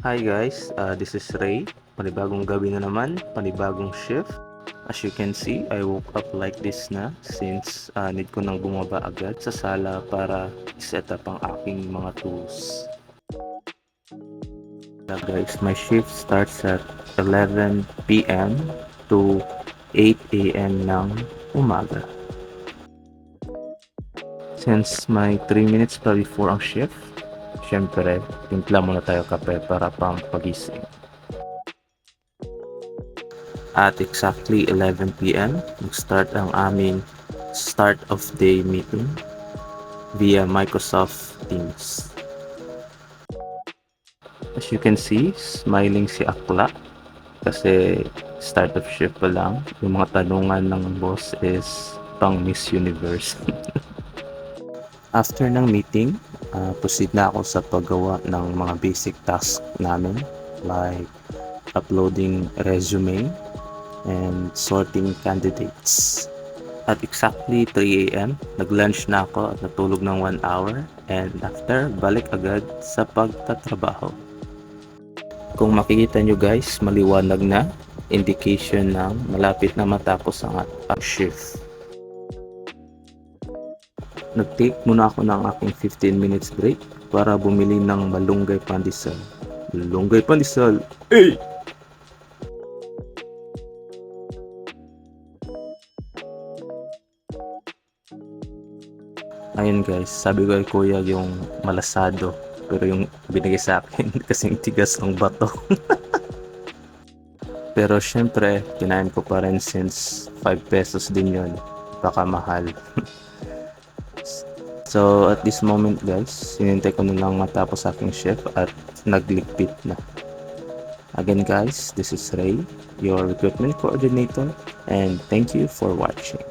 Hi guys, this is Ray. Panibagong gabi na naman, panibagong shift. As you can see, I woke up like this na since need ko nang bumaba agad sa sala para set up ang aking mga tools. Guys, my shift starts at 11 p.m. to 8 a.m. ng umaga. Since may 3 minutes pa before ang shift, syempre, timpla muna tayo kape para pang pagising. At exactly 11 p.m., mag-start ang aming start of day meeting via Microsoft Teams. As you can see, smiling si Akla kasi start of shift pa lang. Yung mga tanungan ng boss is pang Miss Universe. After ng meeting, proceed na ako sa paggawa ng mga basic tasks namin like uploading resume and sorting candidates. At exactly 3 a.m., nag-lunch na ako at natulog ng 1 hour and after, balik agad sa pagtatrabaho. Kung makikita nyo guys, maliwanag na indication ng malapit na matapos ang shift. Nag-take muna ako ng aking 15 minutes break para bumili ng malunggay pandesal. Malunggay pandesal! Hey! Ayun guys, sabi ko kay kuya yung malasado. Pero yung binigay sa akin kasing tigas ng bato. Pero syempre, kinain ko pa rin since 5 pesos din yun. Baka mahal. So at this moment guys, hinintay ko na lang matapos aking shift at nagligpit na. Again guys, this is Ray, your recruitment coordinator, and thank you for watching.